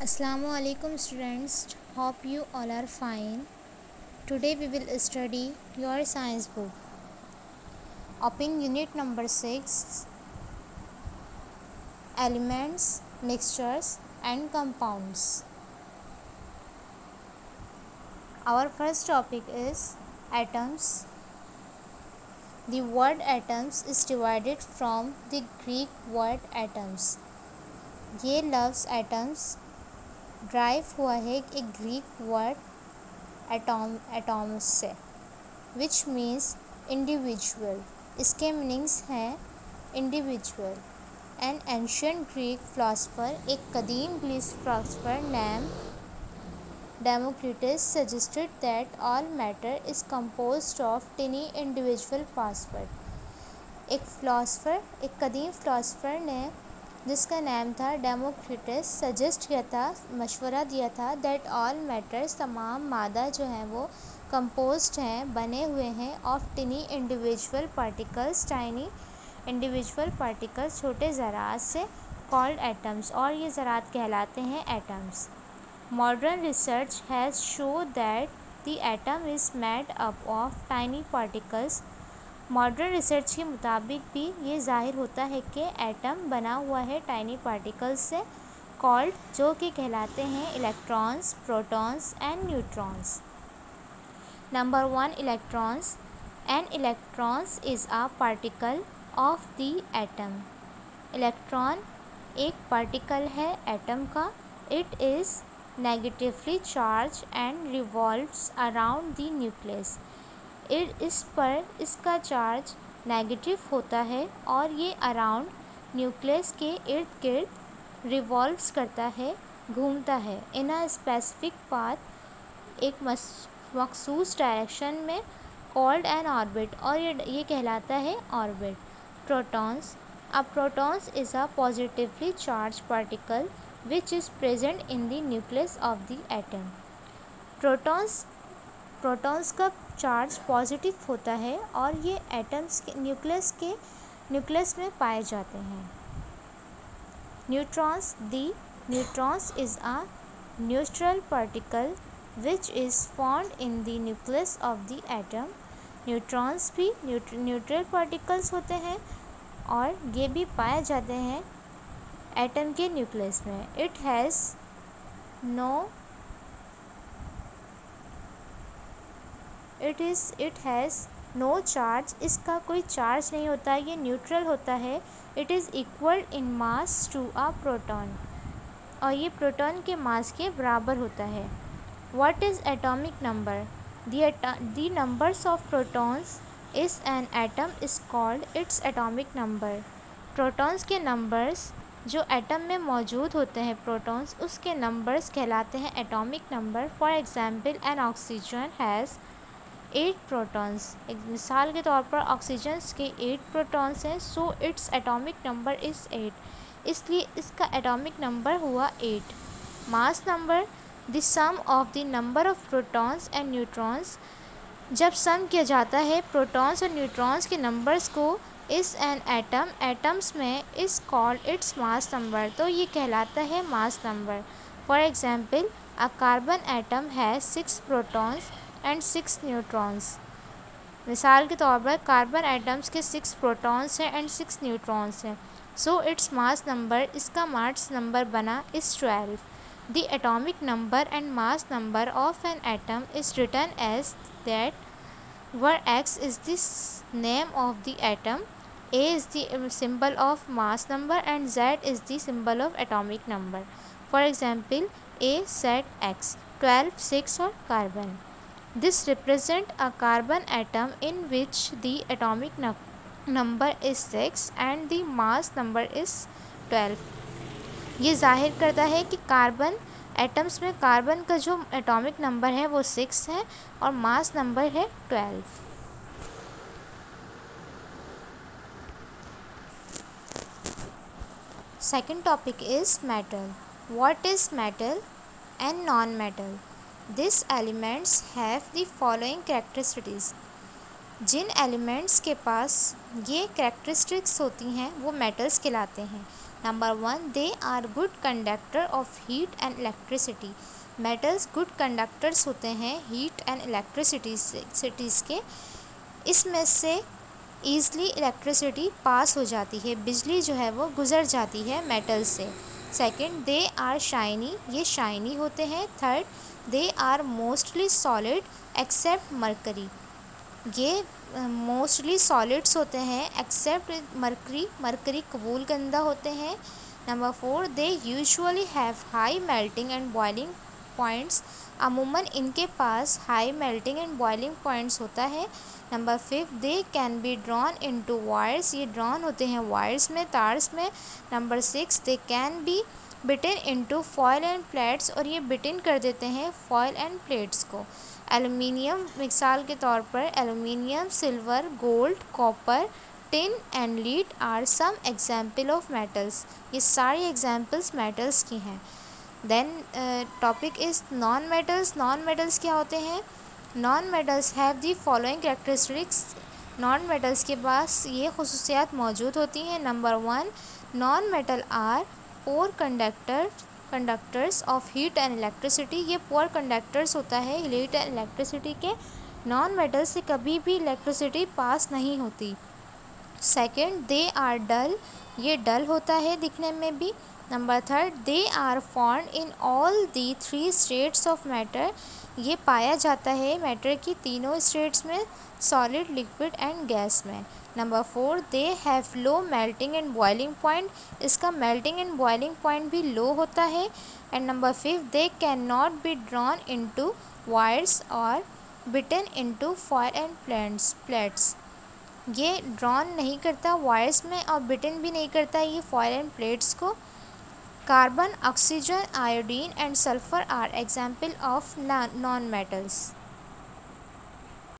Assalamualaikum students, hope you all are fine. Today we will study your science book. Open unit number 6, elements, mixtures and compounds. Our first topic is atoms. The word atoms is divided from the Greek word atoms. ये लफ्ज़ atoms drive हुआ है एक Greek word atoms से, which means individual. इसके meanings हैं individual. An ancient Greek philosopher, एक कदीम Greek philosopher name Democritus suggested that all matter is composed of टिनी individual parts. एक कदीम फिलोसफर ने जिसका नाम था डेमोक्रिटस सजेस्ट किया था, मशवरा दिया था दैट ऑल मैटर्स, तमाम मादा जो हैं वो कंपोज्ड हैं, बने हुए हैं of टिनी individual particles, tiny individual particles, छोटे ज़रात से, कॉल्ड एटम्स, और ये ज़रात कहलाते हैं atoms. Modern research has show that the atom is made up of tiny particles. Modern research के मुताबिक भी ये ज़ाहिर होता है कि एटम बना हुआ है टाइनी पार्टिकल्स से, कॉल्ड, जो कि कहलाते हैं electrons, protons and neutrons. Number 1, electrons. An electrons is a particle of the atom. Electron एक पार्टिकल है एटम का। It is negatively charge and revolves around the nucleus. इस पर इसका चार्ज नेगेटिव होता है और ये अराउंड न्यूक्लियस के इर्द गिर्द रिवॉल्व्स करता है, घूमता है, इन अ स्पेसिफिक पाथ, एक मखसूस डायरेक्शन में, कॉल्ड एन ऑर्बिट, और ये कहलाता है orbit. Protons. Protons is a positively charge particle which is present in the nucleus of the atom. Protons का चार्ज पॉजिटिव होता है और ये एटम्स के न्यूक्लियस में पाए जाते हैं। Neutrons. The neutrons is a neutral particle which is found in the nucleus of the atom. Neutrons भी न्यूट्रल पार्टिकल्स होते हैं और ये भी पाए जाते हैं एटम के न्यूक्लियस में। It has no charge. इसका कोई चार्ज नहीं होता, ये न्यूट्रल होता है। It is equal in mass to a proton, और ये प्रोटॉन के मास के बराबर होता है। What is atomic number? The numbers of protons is an atom is called its atomic number. Protons के नंबर्स जो एटम में मौजूद होते हैं, प्रोटॉन्स, उसके नंबर्स कहलाते हैं atomic number. For example, an oxygen has 8 protons. एक मिसाल के तौर पर ऑक्सीजन के 8 प्रोटॉन्स हैं, so its atomic number is 8, इसलिए इसका एटॉमिक नंबर हुआ 8। Mass number. The sum of the number of protons and neutrons. जब सम किया जाता है प्रोटॉन्स और न्यूट्रॉन्स के नंबर्स को इस एन एटम्स में, is called its mass number, तो ये कहलाता है mass number. For example, a carbon atom has 6 protons and 6 neutrons. मिसाल के तौर पर कार्बन एटम्स के 6 प्रोटॉन्स हैं एंड 6 न्यूट्रॉन्स हैं, सो इट्स मास नंबर, इसका मास नंबर बना इस 12। The atomic number and mass number of an atom is written as that, where X is the name of the atom, A is the symbol of mass number and Z is the symbol of atomic number. For example, A Z X, 12, 6 और carbon. This represent a carbon atom in which the atomic number is 6 and the mass number is 12. ये जाहिर करता है कि carbon atoms में carbon का जो atomic number है वो 6 है और मास नंबर है 12। Second topic is metal. What is metal and non metal? This elements have the following characteristics. जिन एलिमेंट्स के पास ये कैरेक्टरिस्टिक्स होती हैं वो मेटल्स कहलाते हैं। Number 1, they are good conductor of heat and electricity. Metals good conductors होते हैं हीट एंड इलेक्ट्रिसिटीज़ के। इसमें से ईज़िली इलेक्ट्रिसिटी पास हो जाती है, बिजली जो है वो गुजर जाती है मेटल से। सेकंड, दे आर शाइनी, ये शाइनी होते हैं। Third, they are mostly solid except mercury, ये मोस्टली सॉलिड्स होते हैं एक्सेप्ट मरकरी, मरकरी कबूल गंदा होते हैं। Number 4, they usually have high melting and boiling points, अमूमन इनके पास high melting and boiling points होता है। Number 5, they can be drawn into wires, ये ड्रॉन होते हैं वायर्स में, तार्स में। Number 6, they can be beaten into foil and plates, और ये बिटन कर देते हैं फॉयल एंड प्लेट्स को। एलुमिनियम, मिसाल के तौर पर aluminium, silver, gold, copper, tin and lead are some example of metals, ये सारी एग्जाम्पल्स मेटल्स की हैं। Then topic is non metals. Non metals क्या होते हैं? Non metals have the following characteristics, non metals के पास ये खसूसियात मौजूद होती हैं। Number 1, non metal are pour conductors of heat and electricity, ये पोर कंडक्टर्स होता है हीट एंड इलेक्ट्रिसिटी के। नॉन मेटल से कभी भी इलेक्ट्रिसिटी पास नहीं होती। सेकंड, दे आर डल, ये डल होता है दिखने में भी। Number 3, they are found in all the 3 states of matter, ये पाया जाता है मैटर की तीनों स्टेट्स में, सॉलिड, लिक्विड एंड गैस में। Number 4, they have low melting and boiling point, इसका मेल्टिंग एंड बॉइलिंग पॉइंट भी लो होता है। And number 5, they can not be drawn into wires और beaten into foil and plates, ये drawn नहीं करता wires में और बिटन भी नहीं करता ये फॉयल एंड प्लेट्स को। Carbon, oxygen, iodine and sulphur are example of non metals.